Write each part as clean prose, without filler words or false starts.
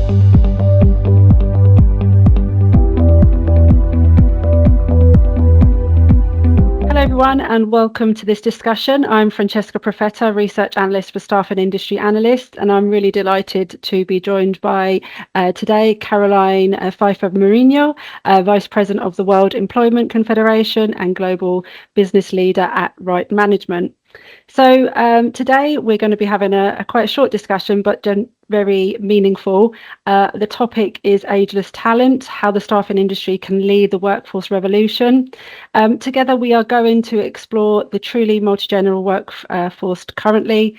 Hello everyone and welcome to this discussion. I'm Francesca Profeta, Research Analyst for Staff and Industry Analyst, and I'm really delighted to be joined by today Caroline Pfeiffer Marinho, Vice President of the World Employment Confederation and Global Business Leader at Right Management. So today we're going to be having a quite short discussion, but very meaningful. The topic is ageless talent, how the staffing industry can lead the workforce revolution. Together we are going to explore the truly multi-generational workforce currently,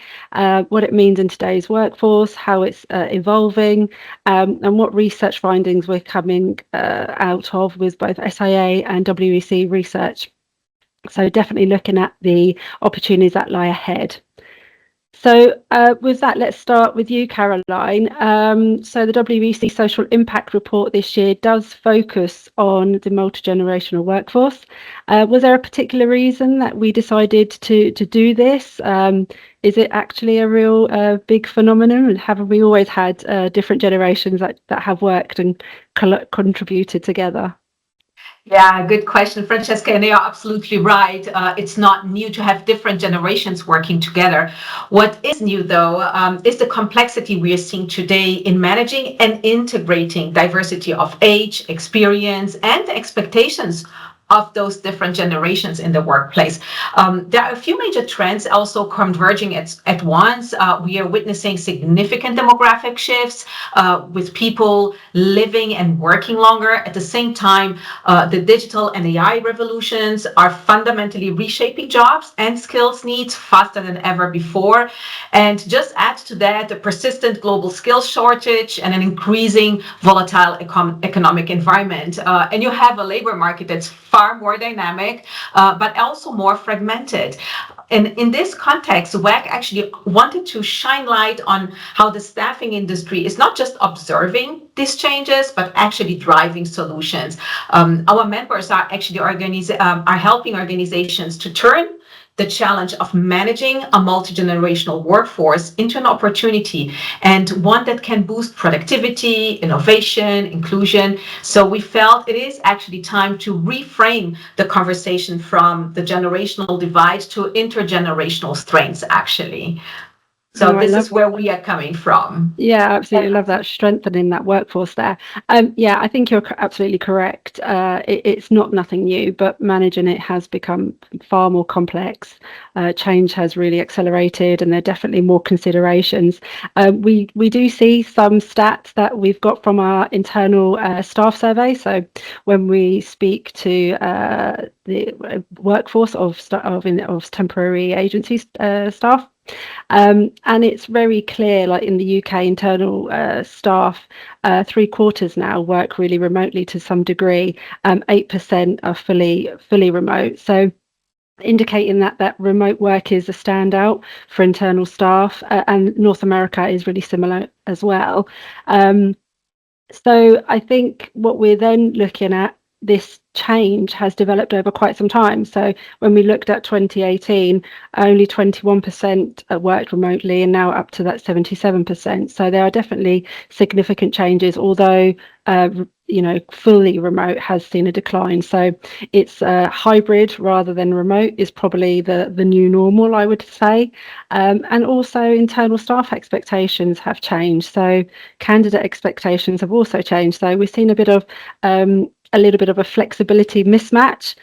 what it means in today's workforce, how it's evolving, and what research findings we're coming out of with both SIA and WEC research. So definitely looking at the opportunities that lie ahead. So with that, let's start with you, Caroline. So the WEC Social Impact Report this year does focus on the multi-generational workforce. Was there a particular reason that we decided to do this? Is it actually a real big phenomenon? And have we always had different generations that have worked and contributed together? Yeah, good question, Francesca, and you're absolutely right. It's not new to have different generations working together. What is new, though, is the complexity we are seeing today in managing and integrating diversity of age, experience, and expectations of those different generations in the workplace. There are a few major trends also converging at once. We are witnessing significant demographic shifts with people living and working longer. At the same time, the digital and AI revolutions are fundamentally reshaping jobs and skills needs faster than ever before. And just add to that a persistent global skills shortage and an increasing volatile economic environment. And you have a labor market that's far more dynamic, but also more fragmented. And in this context, WEC actually wanted to shine light on how the staffing industry is not just observing these changes, but actually driving solutions. Our members are actually are helping organizations to turn the challenge of managing a multi-generational workforce into an opportunity and one that can boost productivity, innovation, inclusion. So we felt it is actually time to reframe the conversation from the generational divide to intergenerational strengths, actually. So this is where we are coming from. Yeah, absolutely love that, strengthening that workforce there. Yeah, I think you're absolutely correct. It's not nothing new, but managing it has become far more complex. Change has really accelerated, and there are definitely more considerations. We do see some stats that we've got from our internal staff survey. So when we speak to the workforce of temporary agency staff. And it's very clear, like in the UK internal staff, 3/4 now work really remotely to some degree. 8% are fully remote. So indicating that remote work is a standout for internal staff, and North America is really similar as well. So I think what we're then looking at, this change has developed over quite some time. So when we looked at 2018, only 21% worked remotely, and now up to that 77%. So there are definitely significant changes, although fully remote has seen a decline. So it's hybrid rather than remote is probably the new normal, I would say. And also internal staff expectations have changed. So candidate expectations have also changed. So we've seen a little bit of a flexibility mismatch.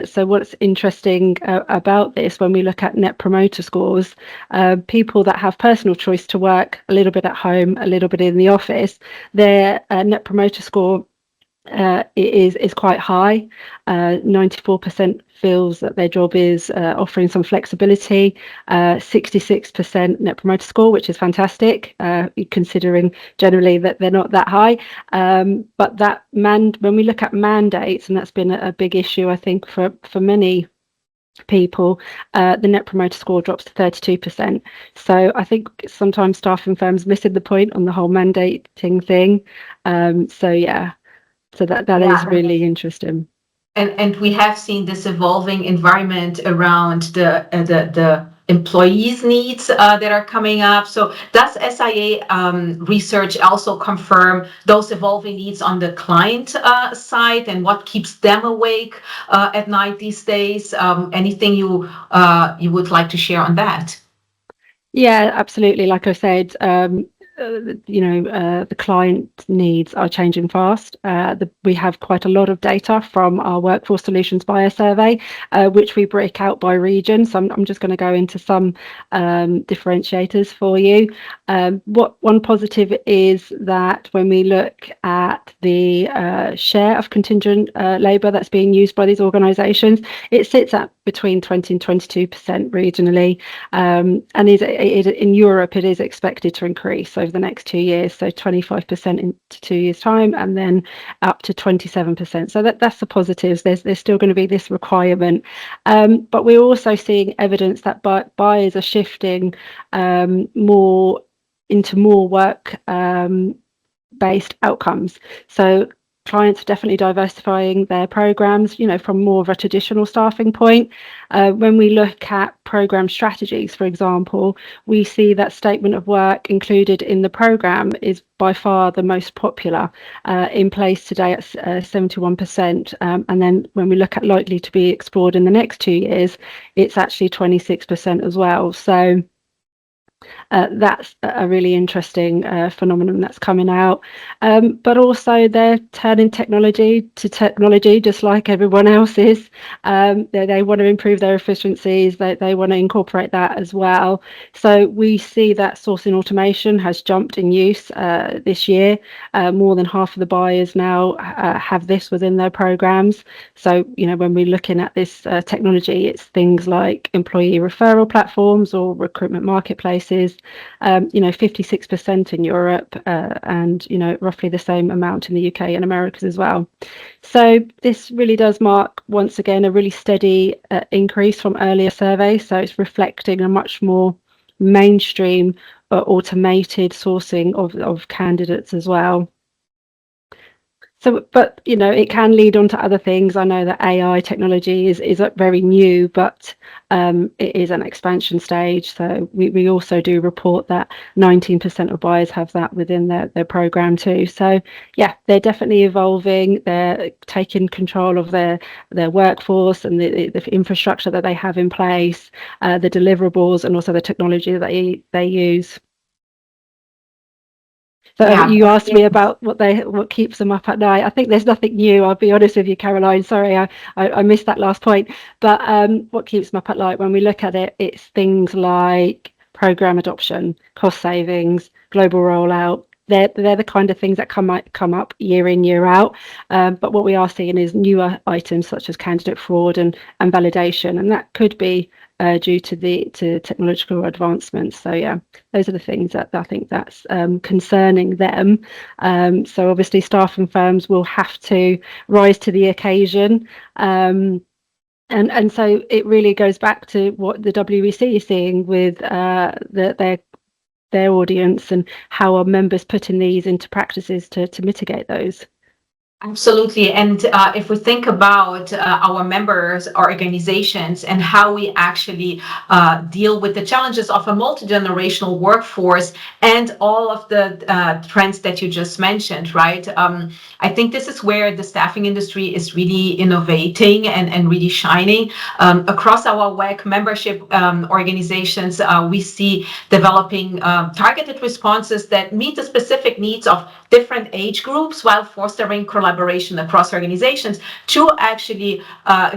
So what's interesting about this, when we look at net promoter scores, people that have personal choice to work a little bit at home, a little bit in the office, their net promoter score is quite high. 94% feels that their job is offering some flexibility. 66% net promoter score, which is fantastic, considering generally that they're not that high. But when we look at mandates, and that's been a big issue, I think, for many people, the net promoter score drops to 32%. So I think sometimes staffing firms missing the point on the whole mandating thing. So that is really interesting. And we have seen this evolving environment around the employees' needs that are coming up. So does SIA research also confirm those evolving needs on the client side, and what keeps them awake at night these days? Anything you would like to share on that? Yeah, absolutely. Like I said, the client needs are changing fast. We have quite a lot of data from our Workforce Solutions Buyer Survey, which we break out by region. So I'm just going to go into some differentiators for you. One positive is that when we look at the share of contingent labour that's being used by these organisations, it sits at between 20 and 22% regionally, and in Europe it is expected to increase over the next 2 years, so 25% in 2 years' time, and then up to 27%. So that's the positives. There's still going to be this requirement, but we're also seeing evidence that buyers are shifting more into more work based outcomes. So clients are definitely diversifying their programs, from more of a traditional staffing point. When we look at program strategies, for example, we see that statement of work included in the program is by far the most popular, in place today at 71%. And then when we look at likely to be explored in the next 2 years, it's actually 26% as well. So that's a really interesting phenomenon that's coming out. But also they're turning technology to technology, just like everyone else is. They want to improve their efficiencies. They want to incorporate that as well. So we see that sourcing automation has jumped in use this year. More than half of the buyers now have this within their programs. So, when we're looking at this technology, it's things like employee referral platforms or recruitment marketplaces. 56% in Europe, and roughly the same amount in the UK and Americas as well. So this really does mark once again a really steady increase from earlier surveys. So it's reflecting a much more mainstream automated sourcing of candidates as well. So, but it can lead on to other things. I know that AI technology is very new, but it is an expansion stage. So we also do report that 19% of buyers have that within their program too. So yeah, they're definitely evolving. They're taking control of their workforce and the infrastructure that they have in place, the deliverables, and also the technology that they use. So Yeah, you asked me about what keeps them up at night. I think there's nothing new. I'll be honest with you, Caroline. Sorry, I missed that last point. But what keeps them up at night when we look at it, it's things like program adoption, cost savings, global rollout. They're the kind of things that come up year in, year out. But what we are seeing is newer items such as candidate fraud and validation, and that could be due to technological advancements. So yeah, those are the things that I think that's concerning them. So obviously staffing firms will have to rise to the occasion. And so it really goes back to what the WEC is seeing with their audience, and how are members putting these into practices to mitigate those. Absolutely. And if we think about our members, organizations, and how we actually deal with the challenges of a multi-generational workforce and all of the trends that you just mentioned, right? I think this is where the staffing industry is really innovating and really shining. Across our WEC membership organizations, we see developing targeted responses that meet the specific needs of different age groups while fostering collaboration across organizations to actually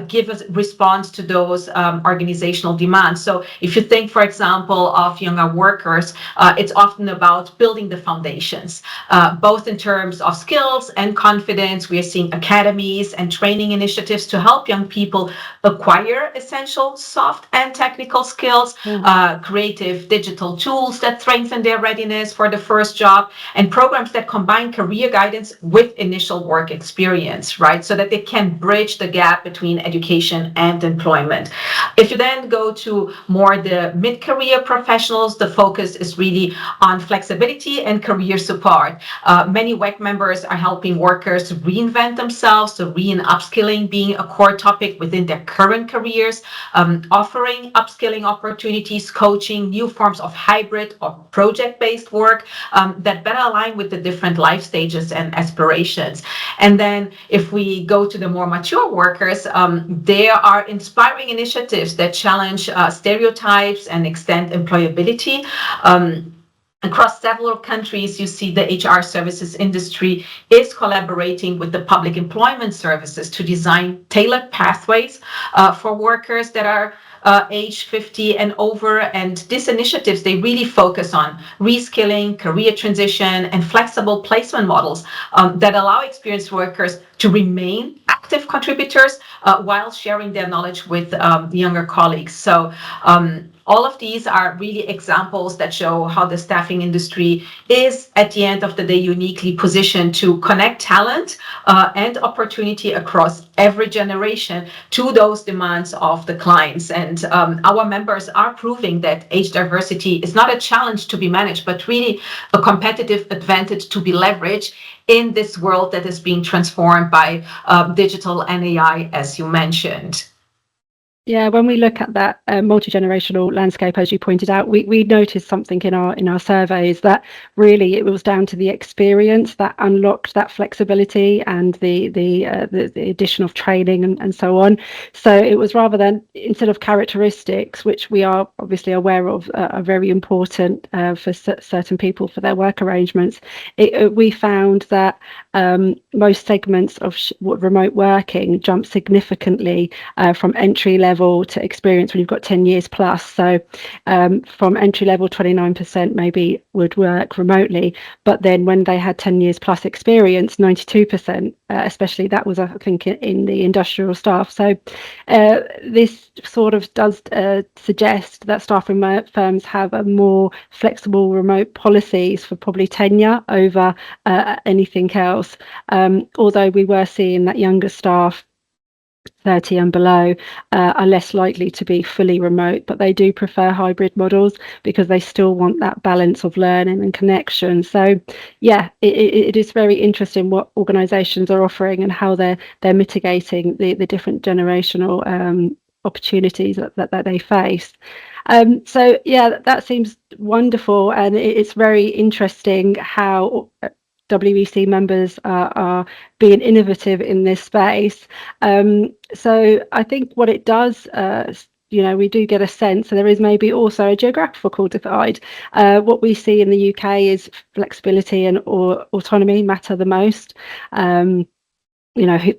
give a response to those organizational demands. So if you think, for example, of younger workers, it's often about building the foundations, both in terms of skills and confidence. We are seeing academies and training initiatives to help young people acquire essential soft and technical skills, creative digital tools that strengthen their readiness for the first job, and programs that combine career guidance with initial work work experience, right? So that they can bridge the gap between education and employment. If you then go to more the mid-career professionals, the focus is really on flexibility and career support. Many WEC members are helping workers reinvent themselves, so re and upskilling being a core topic within their current careers, offering upskilling opportunities, coaching, new forms of hybrid or project-based work that better align with the different life stages and aspirations. And then if we go to the more mature workers, there are inspiring initiatives that challenge stereotypes and extend employability. Across several countries, you see the HR services industry is collaborating with the public employment services to design tailored pathways for workers that are age 50 and over. And these initiatives, they really focus on reskilling, career transition, and flexible placement models that allow experienced workers to remain active contributors while sharing their knowledge with younger colleagues. So all of these are really examples that show how the staffing industry is, at the end of the day, uniquely positioned to connect talent and opportunity across every generation to those demands of the clients. And our members are proving that age diversity is not a challenge to be managed, but really a competitive advantage to be leveraged in this world that is being transformed by digital and AI, as you mentioned. Yeah, when we look at that multi-generational landscape, as you pointed out, we noticed something in our surveys that really it was down to the experience that unlocked that flexibility and the addition of training and so on. So it was rather than, instead of characteristics, which we are obviously aware of are very important for certain people for their work arrangements, we found that most segments of remote working jumped significantly from entry level to experience when you've got 10 years plus. So from entry level, 29% maybe would work remotely, but then when they had 10 years plus experience, 92%, especially that was, I think, in the industrial staff. So this sort of does suggest that staffing firms have a more flexible remote policies for probably tenure over anything else. Although we were seeing that younger staff 30 and below are less likely to be fully remote, but they do prefer hybrid models because they still want that balance of learning and connection. So yeah, it is very interesting what organizations are offering and how they're mitigating the different generational opportunities that they face. So yeah, that seems wonderful, and it's very interesting how WEC members are being innovative in this space. So I think what it does, we do get a sense, so there is maybe also a geographical divide. What we see in the UK is flexibility and autonomy matter the most.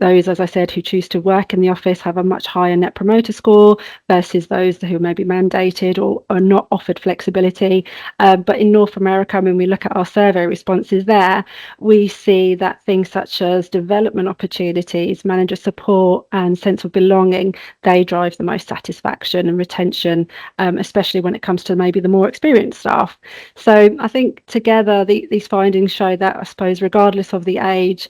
Those, as I said, who choose to work in the office have a much higher net promoter score versus those who may be mandated or are not offered flexibility. But in North America, when we look at our survey responses there, we see that things such as development opportunities, manager support, and sense of belonging, they drive the most satisfaction and retention, especially when it comes to maybe the more experienced staff. So I think together these findings show that, I suppose, regardless of the age,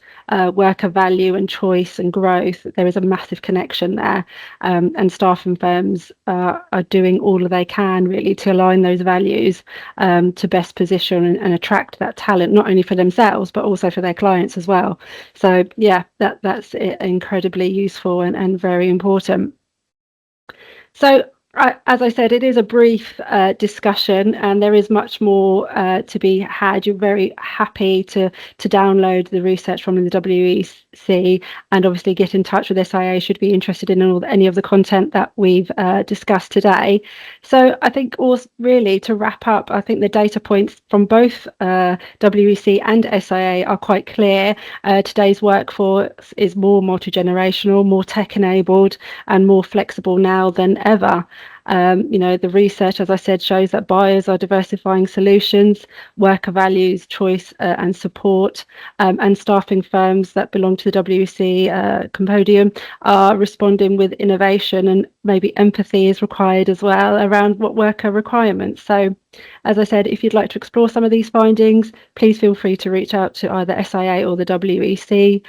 worker value and choice and growth, there is a massive connection there, and staffing firms are doing all that they can really to align those values to best position and attract that talent, not only for themselves but also for their clients as well. So yeah, that's incredibly useful and very important. So as I said, it is a brief discussion, and there is much more to be had. You're very happy to download the research from the WEC, and obviously get in touch with SIA should be interested in any of the content that we've discussed today. So I think also, really, to wrap up, I think the data points from both WEC and SIA are quite clear. Today's workforce is more multi-generational, more tech-enabled, and more flexible now than ever. The research, as I said, shows that buyers are diversifying solutions, worker values, choice and support, and staffing firms that belong to the WEC Compodium are responding with innovation, and maybe empathy is required as well around what worker requirements. So, as I said, if you'd like to explore some of these findings, please feel free to reach out to either SIA or the WEC.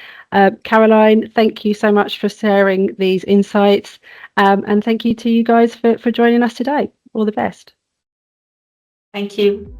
Caroline, thank you so much for sharing these insights, and thank you to you guys for joining us today. All the best. Thank you.